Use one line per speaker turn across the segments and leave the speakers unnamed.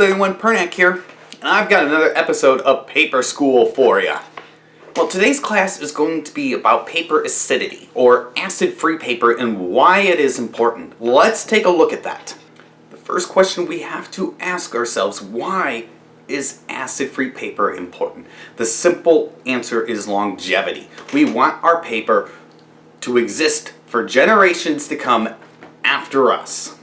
31 Pernack here, and I've got another episode of Paper School for you. Well, today's class is going to be about paper acidity, or acid-free paper, and why it is important. Let's take a look at that. The first question we have to ask ourselves, why is acid-free paper important? The simple answer is longevity. We want our paper to exist for generations to come after us.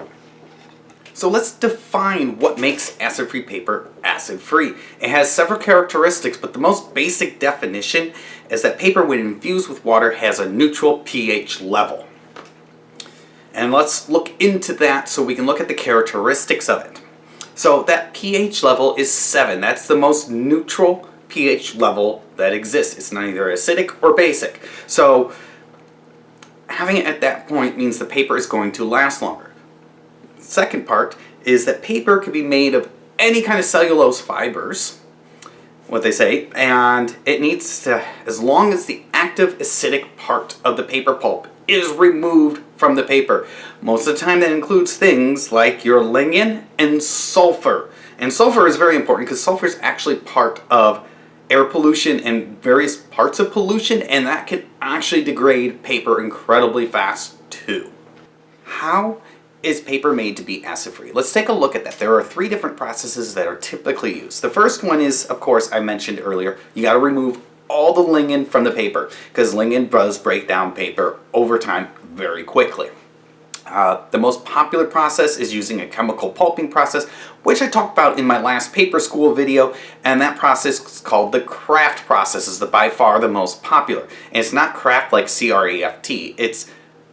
So let's define what makes acid-free paper acid-free. It has several characteristics, but the most basic definition is that paper, when infused with water, has a neutral pH level. And let's look into that so we can look at the characteristics of it. So that pH level is 7. That's the most neutral pH level that exists. It's neither acidic or basic. So having it at that point means the paper is going to last longer. Second part is that paper can be made of any kind of cellulose fibers, what they say, and it needs to, as long as the active acidic part of the paper pulp is removed from the paper. Most of the time that includes things like your lignin and sulfur. And sulfur is very important because sulfur is actually part of air pollution and various parts of pollution, and that can actually degrade paper incredibly fast too. How is paper made to be acid-free? Let's take a look at that. There are 3 different processes that are typically used. The first one is, of course, I mentioned earlier, you got to remove all the lignin from the paper because lignin does break down paper over time very quickly. The most popular process is using a chemical pulping process, which I talked about in my last paper school video, and that process is called the Kraft process. Is by far the most popular. And it's not Kraft like C-R-A-F-T, it's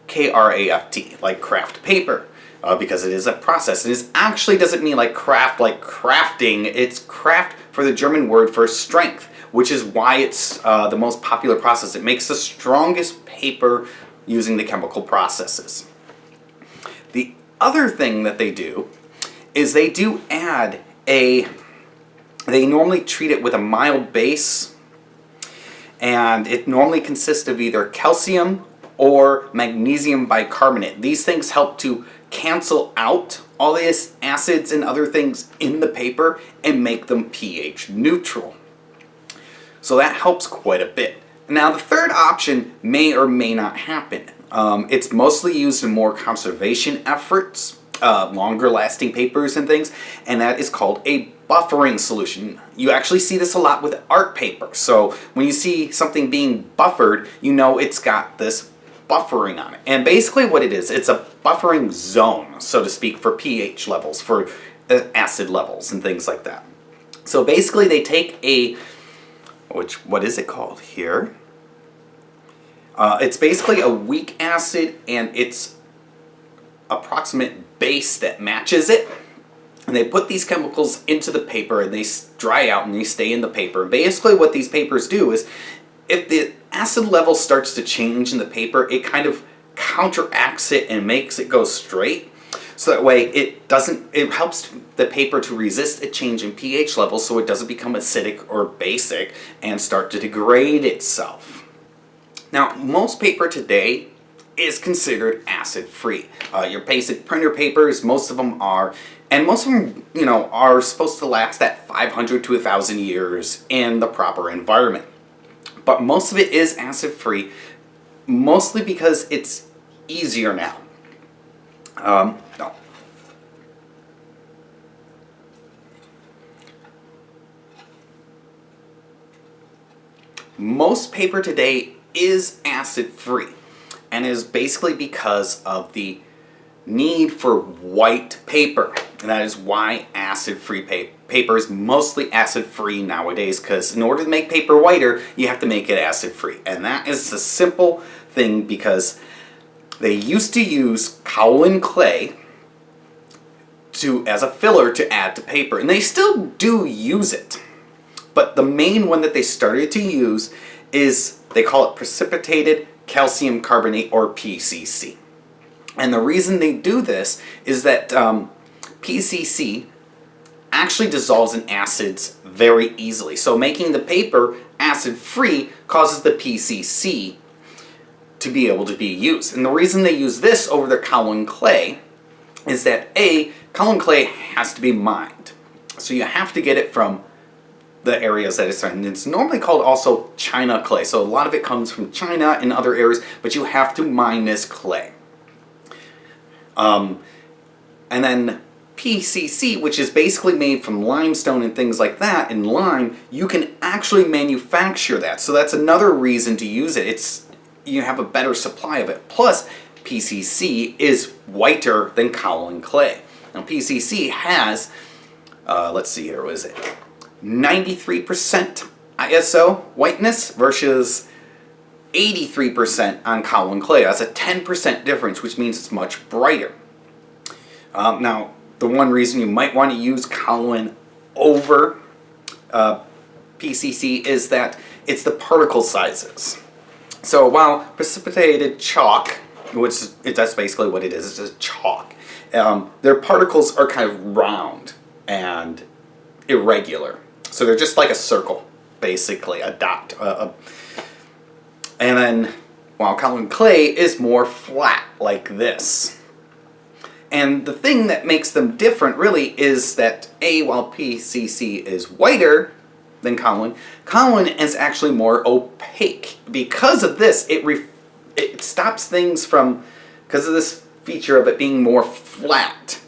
K-R-A-F-T, like craft paper. Because it is a process. It actually doesn't mean like craft, like crafting. It's craft for the German word for strength, which is why it's the most popular process. It makes the strongest paper using the chemical processes. The other thing that they do is they do add they normally treat it with a mild base, and it normally consists of either calcium or magnesium bicarbonate. These things help to cancel out all these acids and other things in the paper and make them pH neutral. So that helps quite a bit. Now the third option may or may not happen. It's mostly used in more conservation efforts, longer lasting papers and things, and that is called a buffering solution. You actually see this a lot with art paper. So when you see something being buffered, you know it's got this buffering on it. And basically what it is, it's a buffering zone, so to speak, for pH levels, for acid levels and things like that. So basically they take what is it called here? It's basically a weak acid and its approximate base that matches it. And they put these chemicals into the paper and they dry out and they stay in the paper. Basically what these papers do is, if the acid level starts to change in the paper, it kind of counteracts it and makes it go straight. So that way it helps the paper to resist a change in pH level so it doesn't become acidic or basic and start to degrade itself. Now, most paper today is considered acid-free. Your basic printer papers, most of them are, and most of them, are supposed to last that 500 to 1,000 years in the proper environment. But most of it is acid-free, mostly because it's easier now. No. Most paper today is acid-free, and is basically because of the need for white paper. And that is why acid-free paper is mostly acid-free nowadays, because in order to make paper whiter, you have to make it acid-free. And that is the simple thing, because they used to use kaolin clay as a filler to add to paper, and they still do use it. But the main one that they started to use is, they call it precipitated calcium carbonate, or PCC. And the reason they do this is that PCC actually dissolves in acids very easily. So making the paper acid-free causes the PCC to be able to be used. And the reason they use this over their kaolin clay is that A, kaolin clay has to be mined. So you have to get it from the areas that it's in. It's normally called also China clay. So a lot of it comes from China and other areas, but you have to mine this clay. And then PCC, which is basically made from limestone and things like that, and lime, you can actually manufacture that. So that's another reason to use it. You have a better supply of it. Plus, PCC is whiter than kaolin clay. Now, PCC has, let's see here, what is it? 93% ISO whiteness versus 83% on kaolin clay. That's a 10% difference, which means it's much brighter. Now, the one reason you might want to use kaolin over PCC is that it's the particle sizes. So while precipitated chalk, that's basically what it is, it's a chalk, their particles are kind of round and irregular. So they're just like a circle, basically, a dot. And then, while kaolin clay is more flat, like this. And the thing that makes them different, really, is that, while PCC is whiter than kaolin, kaolin is actually more opaque. Because of this, it stops things from, because of this feature of it being more flat,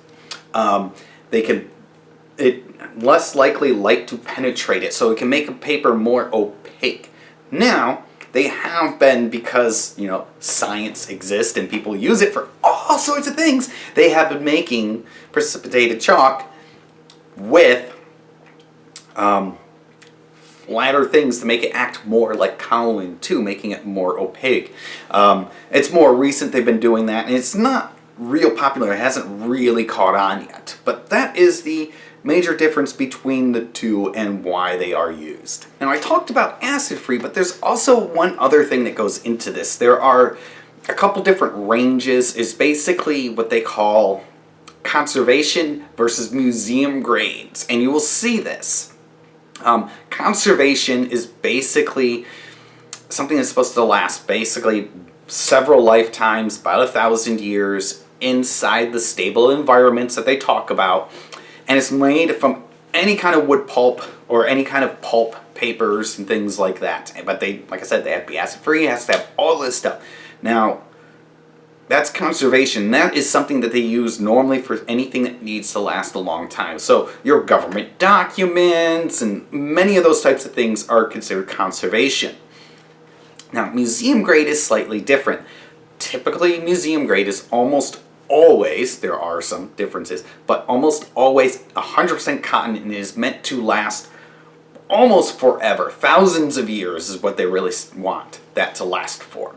less likely light to penetrate it, so it can make a paper more opaque. Now, they have been, because, science exists and people use it for all sorts of things, they have been making precipitated chalk with flatter things to make it act more like kaolin too, making it more opaque. It's more recent they've been doing that, and it's not real popular. It hasn't really caught on yet. But that is the major difference between the two and why they are used. Now, I talked about acid-free, but there's also one other thing that goes into this. There are a couple different ranges. Is basically what they call conservation versus museum grades, and you will see this. Conservation is basically something that's supposed to last basically several lifetimes, about 1,000 years, inside the stable environments that they talk about. And it's made from any kind of wood pulp or any kind of pulp papers and things like that. But like I said, they have to be acid-free, it has to have all this stuff. Now, that's conservation. That is something that they use normally for anything that needs to last a long time. So your government documents and many of those types of things are considered conservation. Now, museum grade is slightly different. Typically, museum grade is almost always, there are some differences, but almost always 100% cotton, and it is meant to last almost forever. Thousands of years is what they really want that to last for.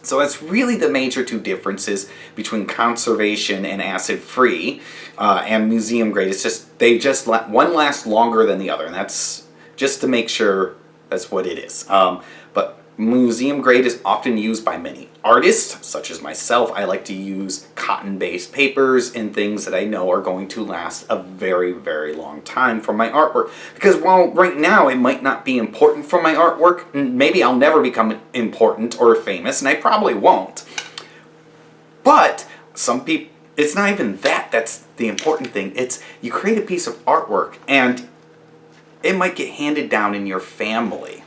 So that's really the major two differences between conservation and acid-free and museum grade. It's just, one lasts longer than the other, and that's just to make sure that's what it is. But museum grade is often used by many artists, such as myself. I like to use cotton-based papers and things that I know are going to last a very, very long time for my artwork. Because while right now it might not be important for my artwork, maybe I'll never become important or famous, and I probably won't. But some people, it's not even that's the important thing. It's you create a piece of artwork and it might get handed down in your family.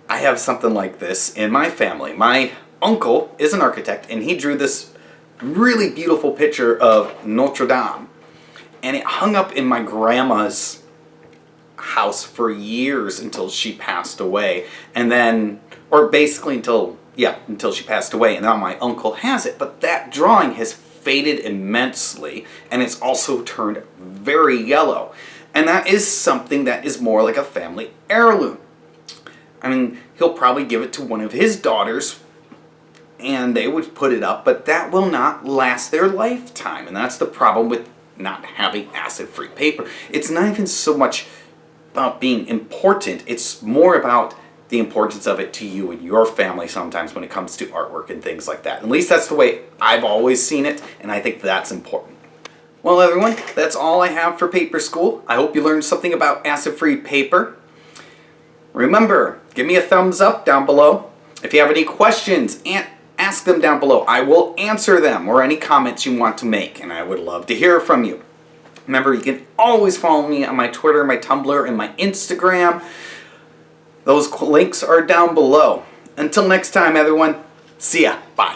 I have something like this in my family. My uncle is an architect, and he drew this really beautiful picture of Notre Dame. And it hung up in my grandma's house for years until she passed away. And then, or basically until she passed away. And now my uncle has it. But that drawing has faded immensely, and it's also turned very yellow. And that is something that is more like a family heirloom. I mean, he'll probably give it to one of his daughters, and they would put it up, but that will not last their lifetime. And that's the problem with not having acid-free paper. It's not even so much about being important. It's more about the importance of it to you and your family sometimes when it comes to artwork and things like that. At least that's the way I've always seen it, and I think that's important. Well, everyone, that's all I have for Paper School. I hope you learned something about acid-free paper. Remember, give me a thumbs up down below. If you have any questions, ask them down below. I will answer them, or any comments you want to make, and I would love to hear from you. Remember, you can always follow me on my Twitter, my Tumblr, and my Instagram. Those links are down below. Until next time, everyone, see ya. Bye.